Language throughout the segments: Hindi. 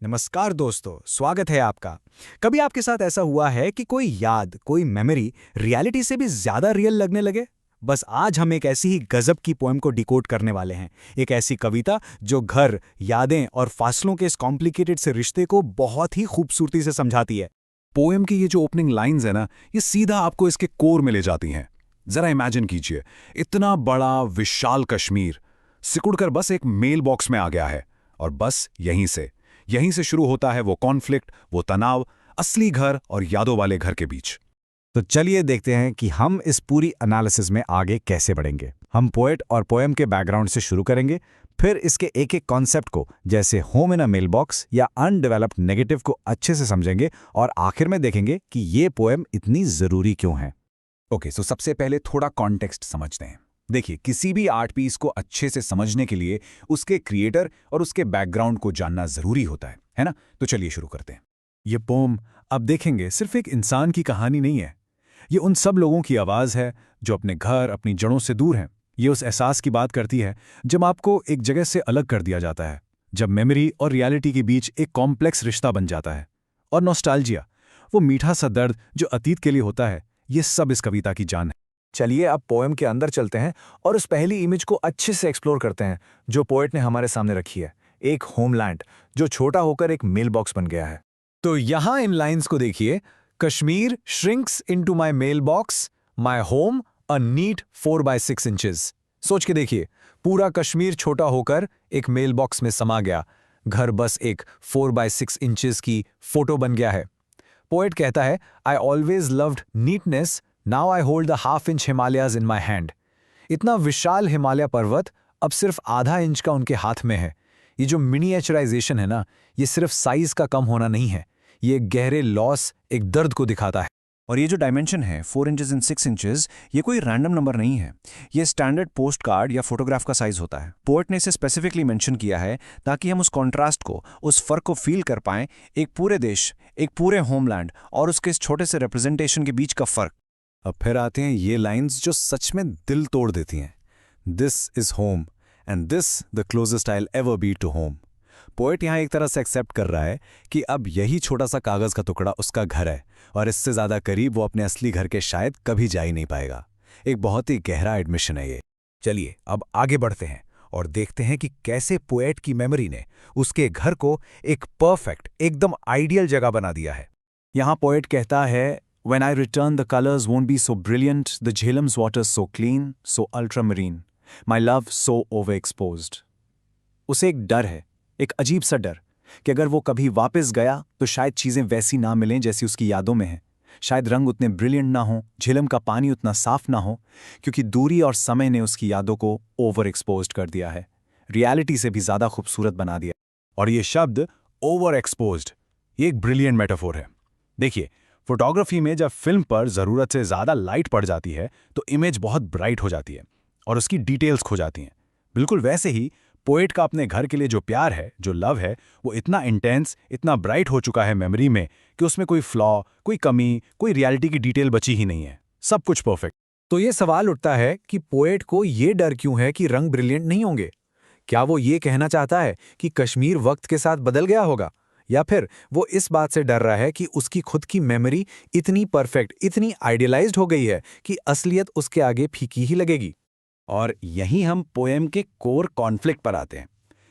नमस्कार दोस्तों, स्वागत है आपका। कभी आपके साथ ऐसा हुआ है कि कोई याद, कोई मेमोरी रियलिटी से भी ज्यादा रियल लगने लगे? बस आज हम एक ऐसी ही गजब की पोएम को डिकोड करने वाले हैं। एक ऐसी कविता जो घर, यादें और फासलों के इस कॉम्प्लिकेटेड से रिश्ते को बहुत ही खूबसूरती से समझाती है। पोएम की ये जो ओपनिंग लाइंस है ना, ये सीधा आपको इसके कोर में ले जाती हैं। जरा इमेजिन कीजिए, इतना बड़ा विशाल कश्मीर सिकुड़कर बस एक मेल बॉक्स में आ गया है। और बस यहीं से शुरू होता है वो कॉन्फ्लिक्ट, वो तनाव, असली घर और यादों वाले घर के बीच। तो चलिए देखते हैं कि हम इस पूरी एनालिसिस में आगे कैसे बढ़ेंगे। हम पोएट और पोएम के बैकग्राउंड से शुरू करेंगे, फिर इसके एक एक कॉन्सेप्ट को, जैसे home in a mail box या अनडेवलप्ड नेगेटिव को अच्छे से समझेंगे, और आखिर में देखेंगे कि ये पोएम इतनी जरूरी क्यों है। ओके, सो सबसे पहले थोड़ा कॉन्टेक्स्ट समझते हैं। देखिए, किसी भी आर्ट पीस को अच्छे से समझने के लिए उसके क्रिएटर और उसके बैकग्राउंड को जानना जरूरी होता है ना? तो चलिए शुरू करते हैं। ये पोम, अब देखेंगे, सिर्फ एक इंसान की कहानी नहीं है। ये उन सब लोगों की आवाज़ है जो अपने घर, अपनी जड़ों से दूर हैं। ये उस एहसास की बात करती है जब आपको एक जगह से अलग कर दिया जाता है, जब मेमोरी और रियलिटी के बीच एक कॉम्प्लेक्स रिश्ता बन जाता है। और नॉस्टैल्जिया, वो मीठा सा दर्द जो अतीत के लिए होता है, ये सब इस कविता की जान है। चलिए अब पोएम के अंदर चलते हैं और उस पहली इमेज को अच्छे से एक्सप्लोर करते हैं जो पोएट ने हमारे सामने रखी है। एक होमलैंड जो छोटा होकर एक मेल बॉक्स बन गया है। तो यहां इन लाइंस को देखिए। Kashmir shrinks into my mail box, my home a neat 4 by 6 inches. सोच के देखिए, पूरा कश्मीर छोटा होकर एक मेल बॉक्स में समा गया। घर बस एक 4 by 6 इंचेस की फोटो बन गया है। पोएट कहता है, I always loved neatness, now I hold the half inch Himalayas in my hand. इतना विशाल हिमालय पर्वत अब सिर्फ आधा इंच का उनके हाथ में है। ये जो मिनिएचराइजेशन है ना, ये सिर्फ साइज का कम होना नहीं है, ये एक गहरे लॉस, एक दर्द को दिखाता है। और ये जो डायमेंशन है 4 इंचेस इन 6 इंचेस, ये कोई रैंडम नंबर नहीं है। ये स्टैंडर्ड पोस्ट कार्ड या फोटोग्राफ का साइज होता है। पोएट ने इसे स्पेसिफिकली मेंशन किया है ताकि हम उस कॉन्ट्रास्ट को, उस फर्क को फील कर पाएं। एक पूरे देश, एक पूरे होमलैंड और उसके इस छोटे से रिप्रेजेंटेशन के बीच का फर्क। अब फिर आते हैं ये लाइंस जो सच में दिल तोड़ देती हैं। This is home and this the closest I will ever be to home. Poet यहाँ एक तरह से एक्सेप्ट कर रहा है कि अब यही छोटा सा कागज का टुकड़ा उसका घर है, और इससे ज्यादा करीब वो अपने असली घर के शायद कभी जा ही नहीं पाएगा। एक बहुत ही गहरा एडमिशन है ये। चलिए अब आगे बढ़ते हैं और देखते हैं कि कैसे पोएट की मेमोरी ने उसके घर को एक परफेक्ट, एकदम आइडियल जगह बना दिया है। यहाँ पोएट कहता है, When I return, the colors won't be so brilliant, the Jhelum's waters so clean, so ultramarine, my love so overexposed. उसे एक डर है, एक अजीब सा डर, कि अगर वो कभी वापस गया तो शायद चीज़ें वैसी ना मिलें जैसी उसकी यादों में हैं। शायद रंग उतने ब्रिलियंट ना हो, झेलम का पानी उतना साफ ना हो, क्योंकि दूरी और समय ने उसकी यादों को ओवर एक्सपोज्ड कर दिया है, रियलिटी से भी ज़्यादा खूबसूरत बना दिया। और ये शब्द ओवर एक्सपोज्ड, ये एक ब्रिलियंट मेटाफोर है। देखिए, फोटोग्राफी में जब फिल्म पर ज़रूरत से ज़्यादा लाइट पड़ जाती है तो इमेज बहुत ब्राइट हो जाती है और उसकी डिटेल्स खो जाती हैं। बिल्कुल वैसे ही पोएट का अपने घर के लिए जो प्यार है, जो लव है, वो इतना इंटेंस, इतना ब्राइट हो चुका है मेमोरी में कि उसमें कोई फ्लॉ, कोई कमी, कोई रियलिटी की डिटेल बची ही नहीं है। सब कुछ परफेक्ट। तो ये सवाल उठता है कि पोएट को ये डर क्यों है कि रंग ब्रिलियंट नहीं होंगे? क्या वो ये कहना चाहता है कि कश्मीर वक्त के साथ बदल गया होगा, या फिर वो इस बात से डर रहा है कि उसकी खुद की मेमोरी इतनी परफेक्ट, इतनी आइडियलाइज्ड हो गई है कि असलियत उसके आगे फीकी ही लगेगी? और यहीं हम पोएम के कोर कॉन्फ्लिक्ट पर आते हैं।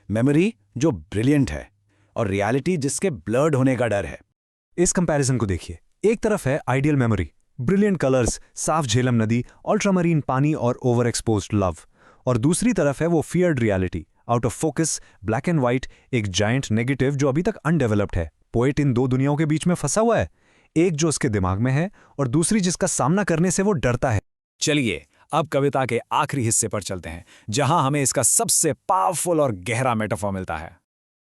मेमोरी जो ब्रिलियंट है और रियलिटी जिसके ब्लर्ड होने का डर है। इस कंपैरिजन को देखिए। एक तरफ है आइडियल मेमोरी, ब्रिलियंट कलर्स, साफ झेलम नदी, अल्ट्रामरीन पानी और ओवर एक्सपोज्ड लव। और दूसरी तरफ है वो feared reality, out of focus, black and white, एक जायंट नेगेटिव जो अभी तक अनडेवलप्ड है। पोएट इन दो दुनियाओं के बीच में फंसा हुआ है, एक जो उसके दिमाग में है और दूसरी जिसका सामना करने से वो डरता है। चलिए अब कविता के आखिरी हिस्से पर चलते हैं, जहां हमें इसका सबसे पावरफुल और गहरा मेटाफोर मिलता है।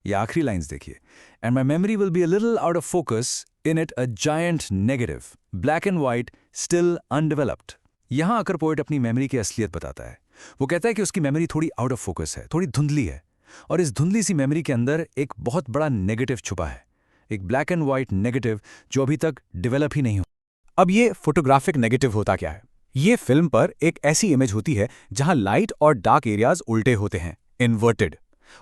ये आखिरी लाइंस देखिए। And my memory will be a little out of focus, in it a giant negative, black and white, still undeveloped. यहां आकर पोएट अपनी मेमोरी की असलियत बताता है। वो कहता है कि उसकी मेमोरी थोड़ी आउट ऑफ फोकस है, थोड़ी धुंधली है, और इस धुंधली सी मेमोरी के अंदर एक बहुत बड़ा नेगेटिव छुपा है, एक ब्लैक एंड व्हाइट नेगेटिव जो अभी तक डेवलप ही नहीं हुआ। अब ये फोटोग्राफिक नेगेटिव होता क्या है? ये फिल्म पर एक ऐसी इमेज होती है जहां लाइट और डार्क एरियाज उल्टे होते हैं, इन्वर्टेड।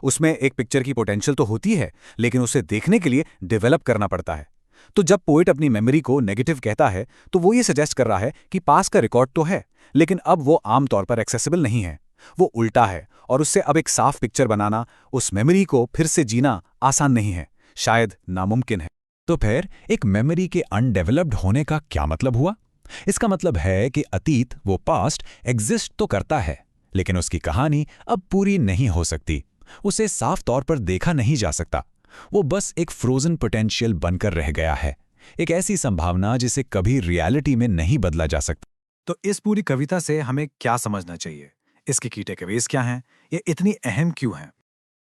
उसमें एक पिक्चर की पोटेंशियल तो होती है, लेकिन उसे देखने के लिए डेवलप करना पड़ता है। तो जब पोएट अपनी मेमोरी को नेगेटिव कहता है, तो वो ये सजेस्ट कर रहा है कि पास का रिकॉर्ड तो है, लेकिन अब वो आमतौर पर एक्सेसिबल नहीं है। वो उल्टा है, और उससे अब एक साफ पिक्चर बनाना, उस मेमोरी को फिर से जीना आसान नहीं है, शायद नामुमकिन है। तो फिर एक मेमोरी के अनडेवलप्ड होने का क्या मतलब हुआ? इसका मतलब है कि अतीत, वो पास्ट, एग्जिस्ट तो करता है, लेकिन उसकी कहानी अब पूरी नहीं हो सकती। उसे साफ तौर पर देखा नहीं जा सकता। वो बस एक फ्रोजन पोटेंशियल बनकर रह गया है, एक ऐसी संभावना जिसे कभी रियलिटी में नहीं बदला जा सकता। तो इस पूरी कविता से हमें क्या समझना चाहिए? इसकी की टेकअवेज क्या हैं? ये इतनी अहम क्यों हैं?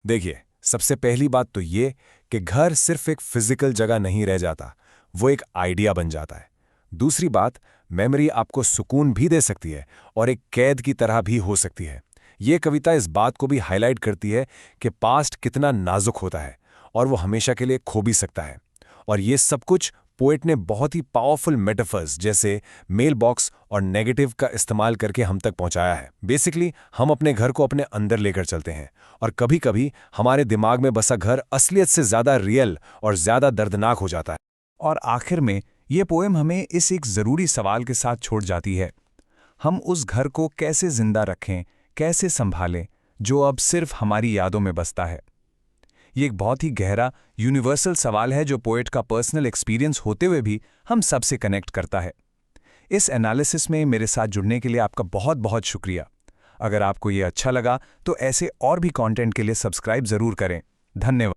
देखिए, सबसे पहली बात तो ये कि घर सिर्फ एक फिजिकल जगह नहीं रह जाता, वो एक आइडिया बन जाता है। दूसरी बात, मेमोरी आपको सुकून भी दे सकती है और एक कैद की तरह भी हो सकती है। ये कविता इस बात को भी हाईलाइट करती है कि पास्ट कितना नाजुक होता है और वो हमेशा के लिए खो भी सकता है। और ये सब कुछ पोएट ने बहुत ही पावरफुल मेटाफर्स जैसे मेल बॉक्स और नेगेटिव का इस्तेमाल करके हम तक पहुंचाया है। बेसिकली हम अपने घर को अपने अंदर लेकर चलते हैं, और कभी-कभी हमारे दिमाग में बसा घर असलियत से ज़्यादा रियल और ज़्यादा दर्दनाक हो जाता है। और आखिर में ये पोएम हमें इस एक ज़रूरी सवाल के साथ छोड़ जाती है, हम उस घर को कैसे जिंदा रखें, कैसे संभालें, जो अब सिर्फ हमारी यादों में बसता है। ये एक बहुत ही गहरा, यूनिवर्सल सवाल है जो पोएट का पर्सनल एक्सपीरियंस होते हुए भी हम सबसे कनेक्ट करता है। इस एनालिसिस में मेरे साथ जुड़ने के लिए आपका बहुत बहुत शुक्रिया। अगर आपको ये अच्छा लगा तो ऐसे और भी कंटेंट के लिए सब्सक्राइब ज़रूर करें। धन्यवाद।